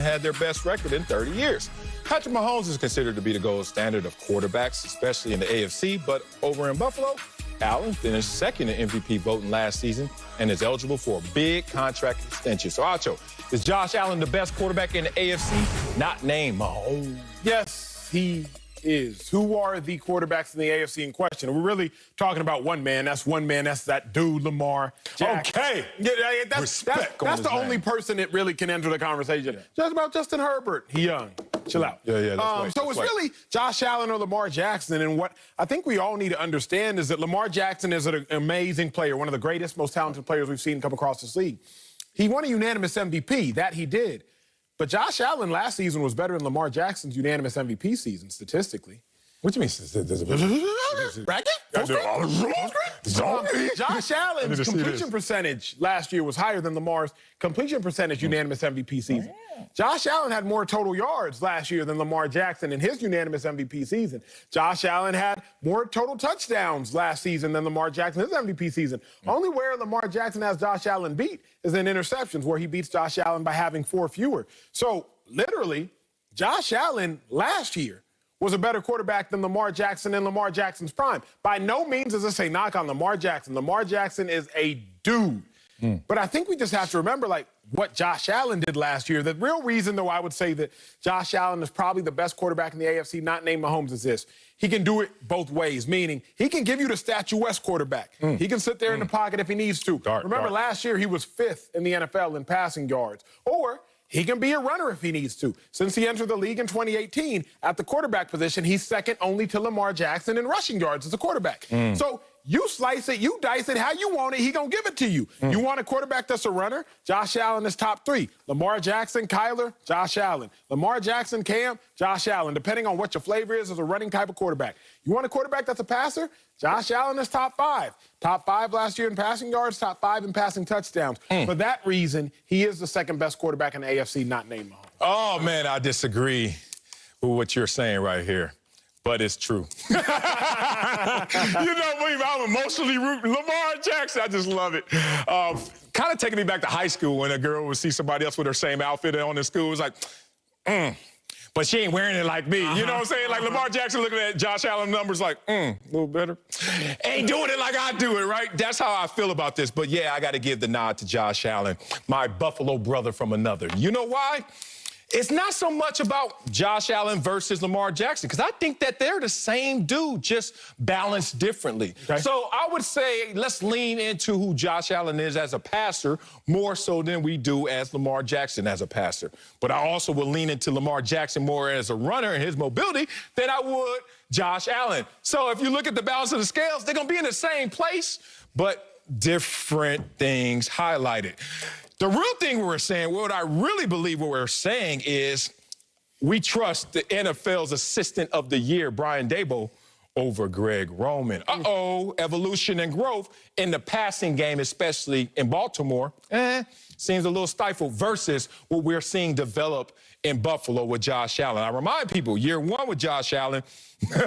had their best record in 30 years. Patrick Mahomes is considered to be the gold standard of quarterbacks, especially in the AFC, but over in Buffalo, Allen finished second in MVP voting last season and is eligible for a big contract extension. So, Acho, is Josh Allen the best quarterback in the AFC, not named Mahomes? Yes, he is. Who are the quarterbacks in the AFC in question? We're really talking about one man. That's one man. That's that dude, Lamar Jackson. Okay. Yeah, that's the only person that really can enter the conversation. Yeah. Just about Justin Herbert. He young. Chill out. Yeah. So it's really Josh Allen or Lamar Jackson. And what I think we all need to understand is that Lamar Jackson is an amazing player, one of the greatest, most talented players we've seen come across this league. He won a unanimous MVP. That he did. But Josh Allen last season was better than Lamar Jackson's unanimous MVP season, statistically. What do you mean? Bracket? Josh Allen's completion percentage last year was higher than Lamar's completion percentage unanimous MVP season. Josh Allen had more total yards last year than Lamar Jackson in his unanimous MVP season. Josh Allen had more total touchdowns last season than Lamar Jackson in his MVP season. Only where Lamar Jackson has Josh Allen beat is in interceptions, where he beats Josh Allen by having 4 fewer. So, literally, Josh Allen last year was a better quarterback than Lamar Jackson in Lamar Jackson's prime. By no means does this a knock on Lamar Jackson. Lamar Jackson is a dude. But I think we just have to remember, like, what Josh Allen did last year. The real reason, though, I would say that Josh Allen is probably the best quarterback in the AFC, not named Mahomes, is this. He can do it both ways, meaning he can give you the statuesque quarterback. He can sit there in the pocket if he needs to. Remember, last year he was 5th in the NFL in passing yards. Or he can be a runner if he needs to. Since he entered the league in 2018, at the quarterback position, he's second only to Lamar Jackson in rushing yards as a quarterback. So you slice it, you dice it how you want it, he gonna give it to you. You want a quarterback that's a runner? Josh Allen is top 3. Lamar Jackson, Kyler, Josh Allen. Lamar Jackson, Cam, Josh Allen, depending on what your flavor is as a running type of quarterback. You want a quarterback that's a passer? Josh Allen is top 5. Top 5 last year in passing yards, top 5 in passing touchdowns. For that reason, he is the second best quarterback in the AFC, not named Mahomes. Oh, man, I disagree with what you're saying right here. But it's true. You know, I'm emotionally rooting Lamar Jackson. I just love it. Kind of taking me back to high school when a girl would see somebody else with her same outfit on in school. It was like, but she ain't wearing it like me. You know what I'm saying? Like Lamar Jackson looking at Josh Allen numbers like, a little better. Ain't doing it like I do it, right? That's how I feel about this. But, yeah, I got to give the nod to Josh Allen, my Buffalo brother from another. You know why? It's not so much about Josh Allen versus Lamar Jackson, because I think that they're the same dude, just balanced differently. So I would say let's lean into who Josh Allen is as a passer more so than we do as Lamar Jackson as a passer. But I also will lean into Lamar Jackson more as a runner and his mobility than I would Josh Allen. So if you look at the balance of the scales, they're going to be in the same place, but different things highlighted. The real thing we're saying, what I really believe what we're saying is we trust the NFL's Assistant of the Year, Brian Daboll, over Greg Roman. Evolution and growth in the passing game, especially in Baltimore, seems a little stifled versus what we're seeing develop in Buffalo with Josh Allen. I remind people, year 1 with Josh Allen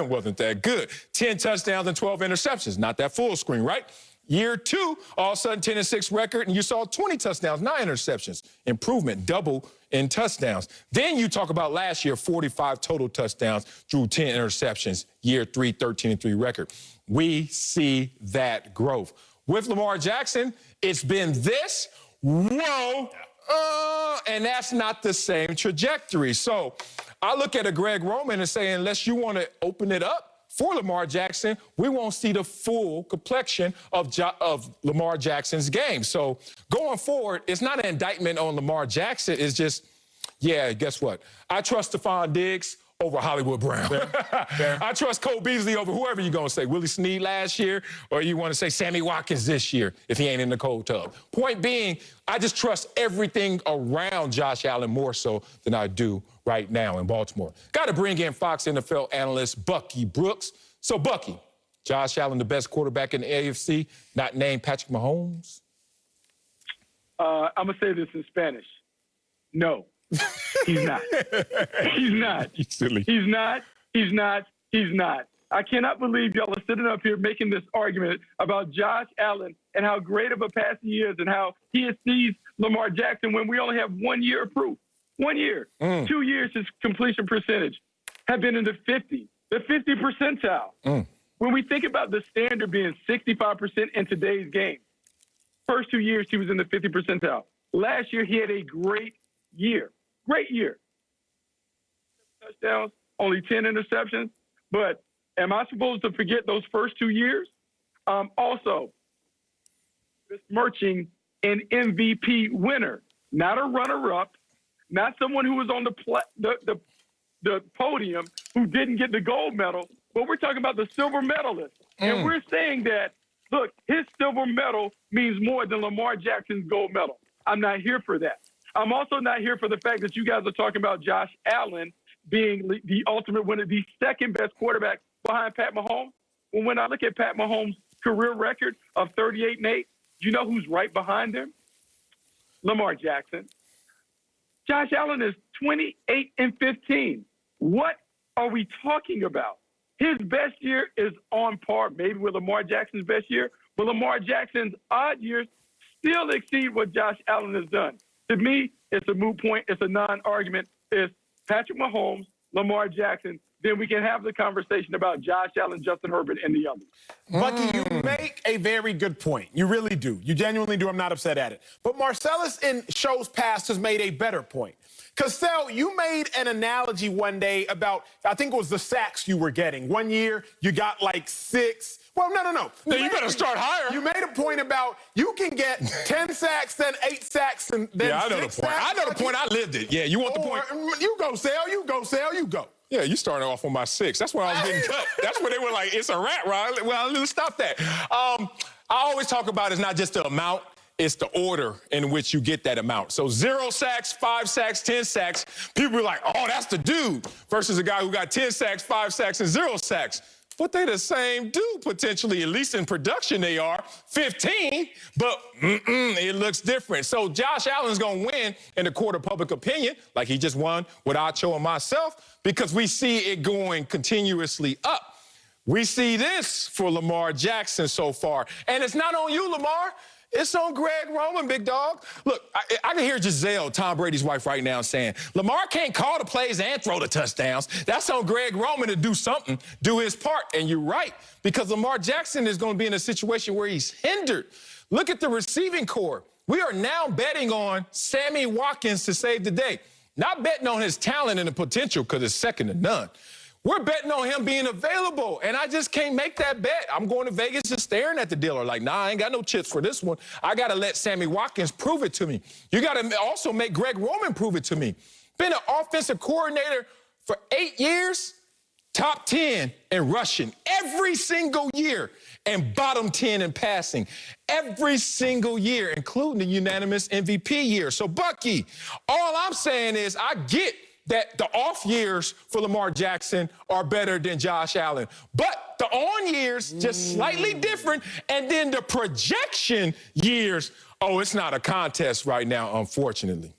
wasn't that good. 10 touchdowns and 12 interceptions. Not that full screen, right? Year 2, all of a sudden 10-6 record, and you saw 20 touchdowns, 9 interceptions. Improvement, double in touchdowns. Then you talk about last year, 45 total touchdowns, drew 10 interceptions. Year 3, 13-3 record. We see that growth. With Lamar Jackson, it's been this, and that's not the same trajectory. So I look at a Greg Roman and say, unless you want to open it up for Lamar Jackson, we won't see the full complexion of Lamar Jackson's game. So going forward, it's not an indictment on Lamar Jackson. It's just, yeah, guess what? I trust Stephon Diggs over Hollywood Brown. Fair. I trust Cole Beasley over whoever you're going to say. Willie Snead last year, or you want to say Sammy Watkins this year if he ain't in the cold tub. Point being, I just trust everything around Josh Allen more so than I do right now in Baltimore. Got to bring in Fox NFL analyst Bucky Brooks. So, Bucky, Josh Allen, the best quarterback in the AFC, not named Patrick Mahomes? I'm going to say this in Spanish. No, he's not. He's not. Silly. He's not. He's not. He's not. I cannot believe y'all are sitting up here making this argument about Josh Allen and how great of a passer he is and how he exceeds Lamar Jackson when we only have 1 year of proof. 1 year. 2 years, his completion percentage have been in the 50 percentile. When we think about the standard being 65% in today's game, first 2 years, he was in the 50 percentile. Last year, he had a great year. Great year. Touchdowns, only 10 interceptions. But am I supposed to forget those first 2 years? Also, besmirching an MVP winner, not a runner-up, not someone who was on the podium who didn't get the gold medal, but we're talking about the silver medalist. And we're saying that, look, his silver medal means more than Lamar Jackson's gold medal. I'm not here for that. I'm also not here for the fact that you guys are talking about Josh Allen being the ultimate winner, the second best quarterback behind Pat Mahomes. Well, when I look at Pat Mahomes' career record of 38-8, do you know who's right behind him? Lamar Jackson. Josh Allen is 28-15. What are we talking about? His best year is on par, maybe with Lamar Jackson's best year, but Lamar Jackson's odd years still exceed what Josh Allen has done. To me, it's a moot point. It's a non-argument. It's Patrick Mahomes, Lamar Jackson. Then we can have the conversation about Josh Allen, Justin Herbert, and the others. Bucky, you make a very good point. You really do. You genuinely do. I'm not upset at it. But Marcellus in shows past has made a better point. Cassell, you made an analogy one day about, I think it was the sacks you were getting. 1 year, you got like 6. Well, no. No, you better start higher. You made a point about you can get 10 sacks, then 8 sacks, and then I know the 6 point. sacks. I know the point. I lived it. Yeah, you want the point? You go, Sal. You go, Sal. You go. Yeah, you started off on my 6. That's when I was getting cut. That's when they were like, it's a rat, right? Well, let's stop that. I always talk about it's not just the amount, it's the order in which you get that amount. So 0 sacks, 5 sacks, 10 sacks. People are like, oh, that's the dude. Versus a guy who got 10 sacks, 5 sacks, and 0 sacks. But they're the same dude, potentially, at least in production they are. 15, but it looks different. So Josh Allen's going to win in the court of public opinion, like he just won with Acho and myself, because we see it going continuously up. We see this for Lamar Jackson so far. And it's not on you, Lamar. It's on Greg Roman, big dog. Look, I can hear Giselle, Tom Brady's wife, right now saying, Lamar can't call the plays and throw the touchdowns. That's on Greg Roman to do something, do his part. And you're right, because Lamar Jackson is going to be in a situation where he's hindered. Look at the receiving core. We are now betting on Sammy Watkins to save the day. Not betting on his talent and the potential, because it's second to none. We're betting on him being available, and I just can't make that bet. I'm going to Vegas just staring at the dealer like, nah, I ain't got no chips for this one. I got to let Sammy Watkins prove it to me. You got to also make Greg Roman prove it to me. Been an offensive coordinator for 8 years, top 10 in rushing every single year, and bottom 10 in passing every single year, including the unanimous MVP year. So, Bucky, all I'm saying is I get that the off years for Lamar Jackson are better than Josh Allen. But the on years, just slightly different. And then the projection years, oh, it's not a contest right now, unfortunately.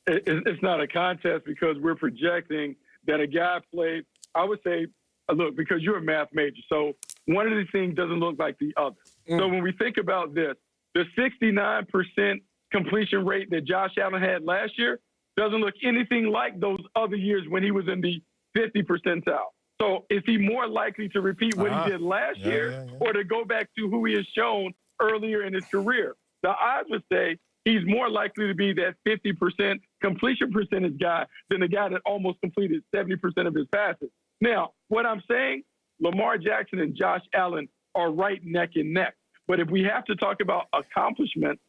It's not a contest because we're projecting that a guy played, I would say, look, because you're a math major, so one of these things doesn't look like the other. So when we think about this, the 69% completion rate that Josh Allen had last year doesn't look anything like those other years when he was in the 50 percentile. So is he more likely to repeat what he did last year or to go back to who he has shown earlier in his career? The odds would say he's more likely to be that 50% completion percentage guy than the guy that almost completed 70% of his passes. Now, what I'm saying, Lamar Jackson and Josh Allen are right neck and neck. But if we have to talk about accomplishments,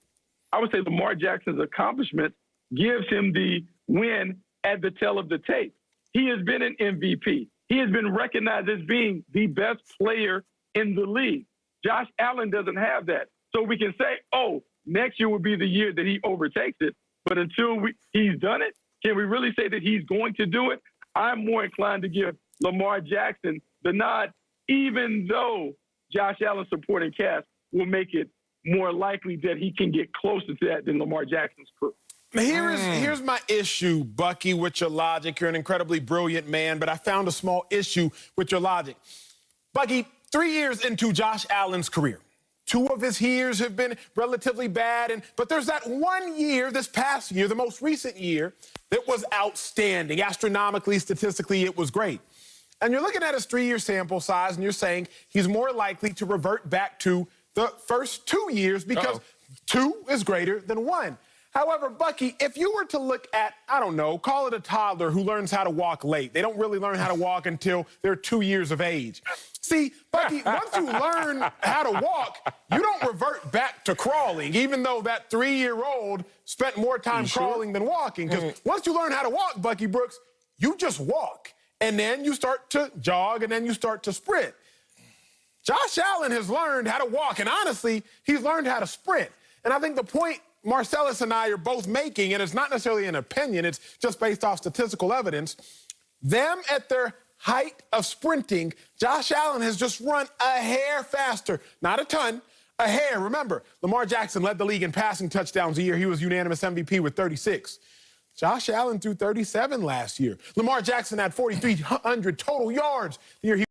I would say Lamar Jackson's accomplishment gives him the win at the tail of the tape. He has been an MVP. He has been recognized as being the best player in the league. Josh Allen doesn't have that. So we can say, oh, next year will be the year that he overtakes it. But until he's done it, can we really say that he's going to do it? I'm more inclined to give Lamar Jackson the nod, even though Josh Allen's supporting cast will make it more likely that he can get closer to that than Lamar Jackson's crew. Here's my issue, Bucky, with your logic. You're an incredibly brilliant man, but I found a small issue with your logic. Bucky, 3 years into Josh Allen's career, 2 of his years have been relatively bad. But there's that 1 year, this past year, the most recent year, that was outstanding. Astronomically, statistically, it was great. And you're looking at his 3-year sample size, and you're saying he's more likely to revert back to the first 2 years because 2 is greater than 1. However, Bucky, if you were to look at, I don't know, call it a toddler who learns how to walk late. They don't really learn how to walk until they're 2 years of age. See, Bucky, once you learn how to walk, you don't revert back to crawling, even though that 3-year-old spent more time crawling than walking. Because once you learn how to walk, Bucky Brooks, you just walk. And then you start to jog, and then you start to sprint. Josh Allen has learned how to walk, and honestly, he's learned how to sprint. And I think the point Marcellus and I are both making, and it's not necessarily an opinion, it's just based off statistical evidence, them at their height of sprinting, Josh Allen has just run a hair faster. Not a ton, a hair. Remember, Lamar Jackson led the league in passing touchdowns a year. He was unanimous MVP with 36. Josh Allen threw 37 last year. Lamar Jackson had 4,300 total yards the year he